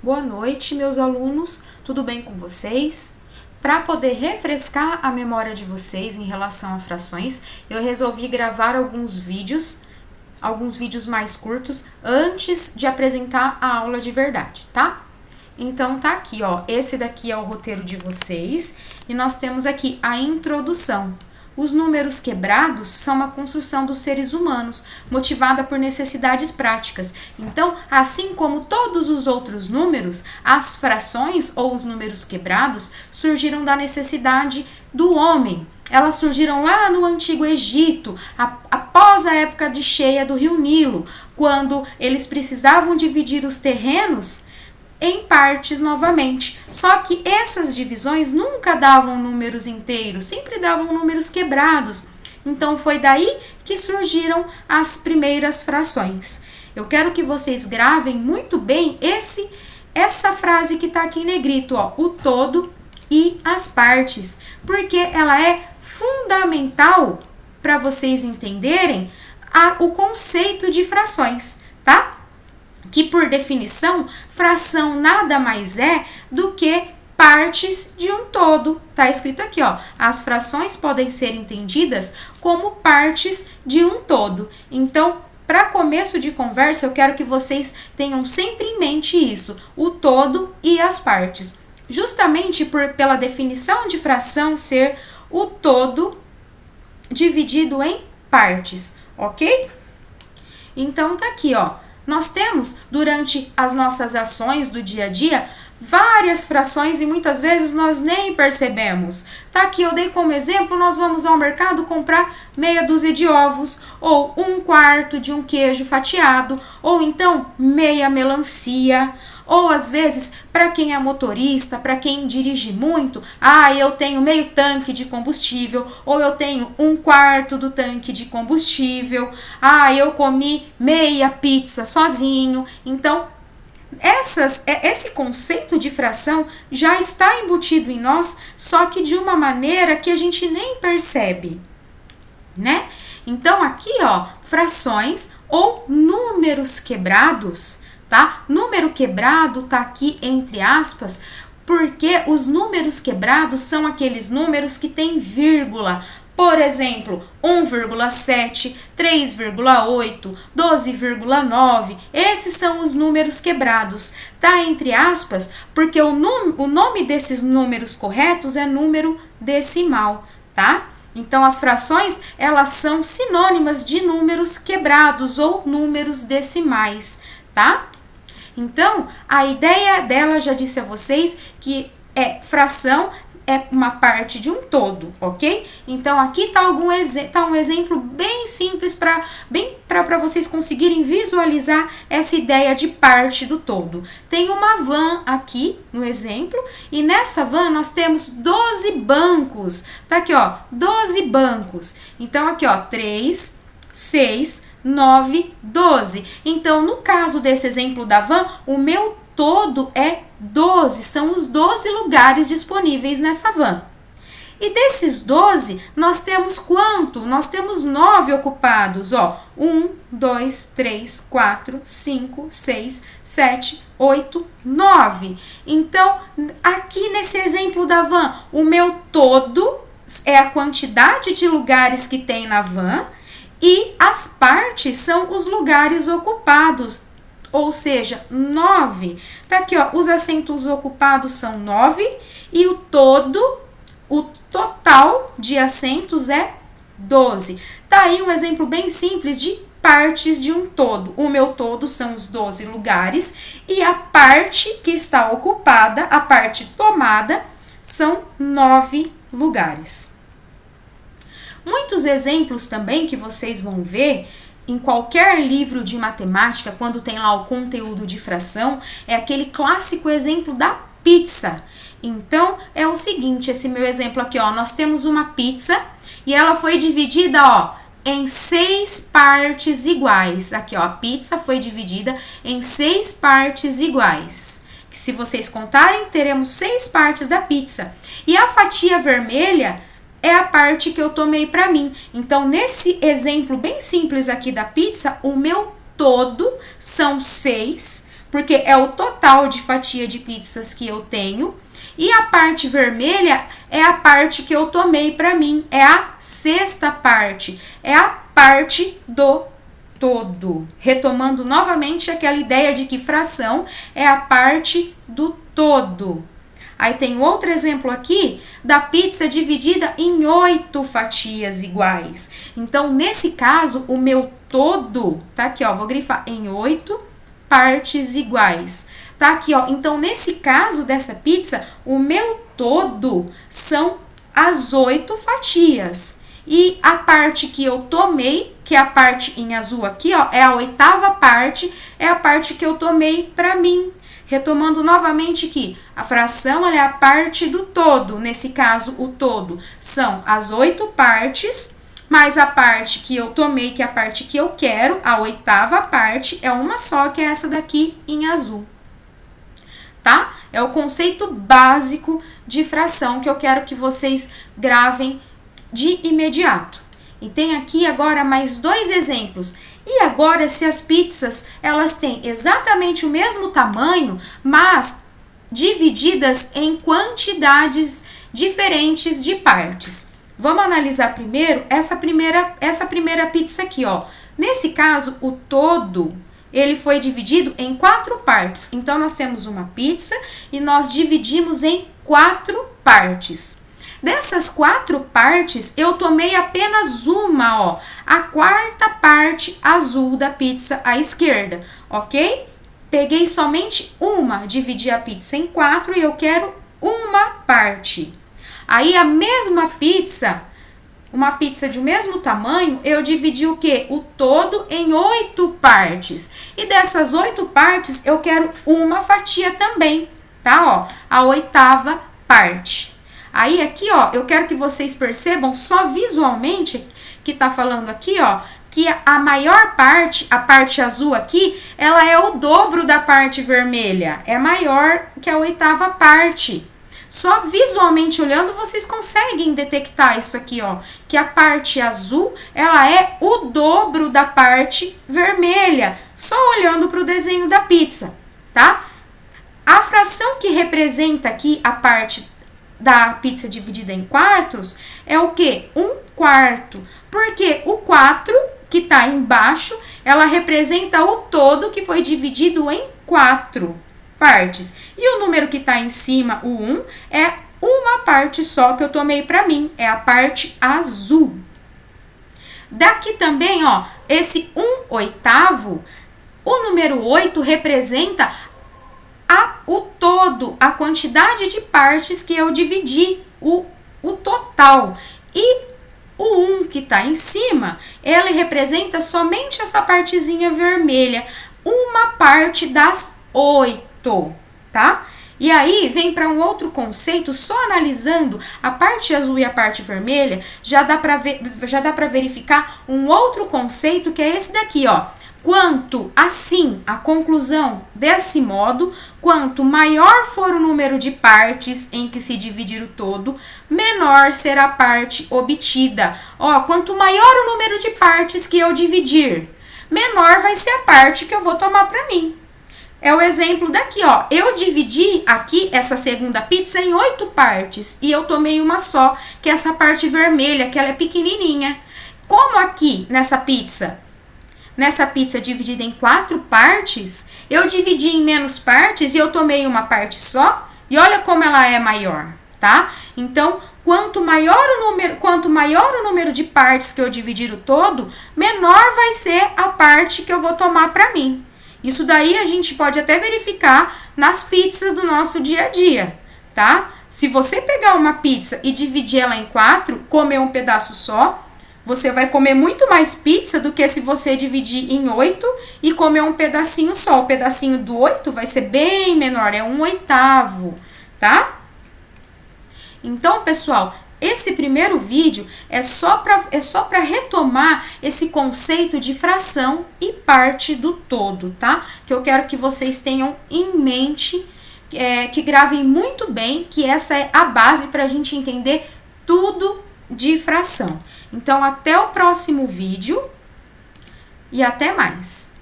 Boa noite, meus alunos, tudo bem com vocês? Para poder refrescar a memória de vocês em relação a frações, eu resolvi gravar alguns vídeos mais curtos, antes de apresentar a aula de verdade, tá? Então tá aqui, ó, esse daqui é o roteiro de vocês, e nós temos aqui a introdução. Os números quebrados são uma construção dos seres humanos, motivada por necessidades práticas. Então, assim como todos os outros números, as frações ou os números quebrados surgiram da necessidade do homem. Elas surgiram lá no Antigo Egito, após a época de cheia do rio Nilo, quando eles precisavam dividir os terrenos em partes novamente. Só que essas divisões nunca davam números inteiros, sempre davam números quebrados. Então foi daí que surgiram as primeiras frações. Eu quero que vocês gravem muito bem essa frase que está aqui em negrito, ó, o todo e as partes, porque ela é fundamental para vocês entenderem o conceito de frações, tá? Que por definição, fração nada mais é do que partes de um todo. Tá escrito aqui, ó, as frações podem ser entendidas como partes de um todo. Então, para começo de conversa, eu quero que vocês tenham sempre em mente isso, o todo e as partes. Justamente pela definição de fração ser o todo dividido em partes, ok? Então, tá aqui, ó. Nós temos, durante as nossas ações do dia a dia, várias frações e muitas vezes nós nem percebemos. Tá aqui, eu dei como exemplo, nós vamos ao mercado comprar meia dúzia de ovos, ou 1/4 de um queijo fatiado, ou então meia melancia. Ou às vezes, para quem é motorista, para quem dirige muito, eu tenho meio tanque de combustível, ou eu tenho 1/4 do tanque de combustível, eu comi meia pizza sozinho. Então, esse conceito de fração já está embutido em nós, só que de uma maneira que a gente nem percebe, né? Então, aqui, ó, frações ou números quebrados, tá? Número quebrado tá aqui entre aspas, porque os números quebrados são aqueles números que têm vírgula. Por exemplo, 1,7, 3,8, 12,9, esses são os números quebrados. Tá entre aspas, porque o nome desses números corretos é número decimal, tá? Então, as frações, elas são sinônimas de números quebrados ou números decimais, tá? Então, a ideia dela, já disse a vocês, que fração é uma parte de um todo, ok? Então, aqui está um exemplo bem simples para vocês conseguirem visualizar essa ideia de parte do todo. Tem uma van aqui no exemplo, e nessa van nós temos 12 bancos. Tá aqui, ó, 12 bancos. Então, aqui, ó, 3, 6, 9, 12. Então, no caso desse exemplo da van, o meu todo é 12. São os 12 lugares disponíveis nessa van. E desses 12, nós temos quanto? Nós temos 9 ocupados, ó. 1, 2, 3, 4, 5, 6, 7, 8, 9. Então, aqui nesse exemplo da van, o meu todo é a quantidade de lugares que tem na van, e as partes são os lugares ocupados, ou seja, 9. Tá aqui, ó, os assentos ocupados são 9 e o total de assentos é 12. Tá aí um exemplo bem simples de partes de um todo. O meu todo são os 12 lugares e a parte que está ocupada, a parte tomada, são 9 lugares. Muitos exemplos também que vocês vão ver em qualquer livro de matemática, quando tem lá o conteúdo de fração, é aquele clássico exemplo da pizza. Então, é o seguinte, esse meu exemplo aqui, ó, nós temos uma pizza e ela foi dividida, ó, em 6 partes iguais. Aqui, ó, a pizza foi dividida em 6 partes iguais. Que se vocês contarem, teremos 6 partes da pizza. E a fatia vermelha é a parte que eu tomei para mim. Então, nesse exemplo bem simples aqui da pizza, o meu todo são 6, porque é o total de fatia de pizzas que eu tenho. E a parte vermelha é a parte que eu tomei para mim, é a sexta parte, é a parte do todo. Retomando novamente aquela ideia de que fração é a parte do todo. Aí tem outro exemplo aqui da pizza dividida em 8 fatias iguais. Então, nesse caso, o meu todo, tá aqui, ó, vou grifar em 8 partes iguais. Tá aqui, ó. Então, nesse caso dessa pizza, o meu todo são as 8 fatias. E a parte que eu tomei, que é a parte em azul aqui, ó, é a 8ª parte, é a parte que eu tomei para mim. Retomando novamente que a fração ela é a parte do todo. Nesse caso, o todo são as 8 partes, mais a parte que eu tomei, que é a parte que eu quero, a 8ª parte, é uma só, que é essa daqui em azul. Tá? É o conceito básico de fração que eu quero que vocês gravem de imediato. E tem aqui agora mais 2 exemplos. E agora, se as pizzas, elas têm exatamente o mesmo tamanho, mas divididas em quantidades diferentes de partes. Vamos analisar primeiro essa primeira pizza aqui, ó. Nesse caso, o todo, ele foi dividido em 4 partes. Então, nós temos uma pizza e nós dividimos em 4 partes. Dessas 4 partes, eu tomei apenas uma, ó, a 4ª parte azul da pizza à esquerda, ok? Peguei somente uma, dividi a pizza em 4 e eu quero uma parte. Aí, a mesma pizza, uma pizza de mesmo tamanho, eu dividi o quê? O todo em 8 partes. E dessas 8 partes, eu quero uma fatia também, tá? Ó, a 8ª parte. Aí aqui, ó, eu quero que vocês percebam só visualmente que tá falando aqui, ó, que a maior parte, a parte azul aqui, ela é o dobro da parte vermelha, é maior que a 8ª parte. Só visualmente olhando, vocês conseguem detectar isso aqui, ó, que a parte azul, ela é o dobro da parte vermelha, só olhando para o desenho da pizza, tá? A fração que representa aqui a parte da pizza dividida em quartos é o quê? 1/4. Porque o 4, que tá embaixo, ela representa o todo que foi dividido em 4 partes. E o número que tá em cima, o 1, é uma parte só que eu tomei para mim, é a parte azul. Daqui também, ó, esse 1/8, o número 8 representa o todo, a quantidade de partes que eu dividi, o total. E o 1 que está em cima, ele representa somente essa partezinha vermelha, uma parte das 8, tá? E aí vem para um outro conceito, só analisando a parte azul e a parte vermelha, já dá para verificar um outro conceito que é esse daqui, ó. Quanto, assim, a conclusão desse modo, quanto maior for o número de partes em que se dividir o todo, menor será a parte obtida. Ó, quanto maior o número de partes que eu dividir, menor vai ser a parte que eu vou tomar para mim. É o exemplo daqui, ó. Eu dividi aqui essa segunda pizza em 8 partes e eu tomei uma só, que é essa parte vermelha, que ela é pequenininha. Como aqui nessa pizza dividida em 4 partes, eu dividi em menos partes e eu tomei uma parte só, e olha como ela é maior, tá? Então, quanto maior o número de partes que eu dividir o todo, menor vai ser a parte que eu vou tomar para mim. Isso daí a gente pode até verificar nas pizzas do nosso dia a dia, tá? Se você pegar uma pizza e dividir ela em 4, comer um pedaço só, você vai comer muito mais pizza do que se você dividir em 8 e comer um pedacinho só. O pedacinho do 8 vai ser bem menor, é 1/8, tá? Então, pessoal, esse primeiro vídeo é só para retomar esse conceito de fração e parte do todo, tá? Que eu quero que vocês tenham em mente, que gravem muito bem, que essa é a base para a gente entender tudo de fração. Então, até o próximo vídeo e até mais!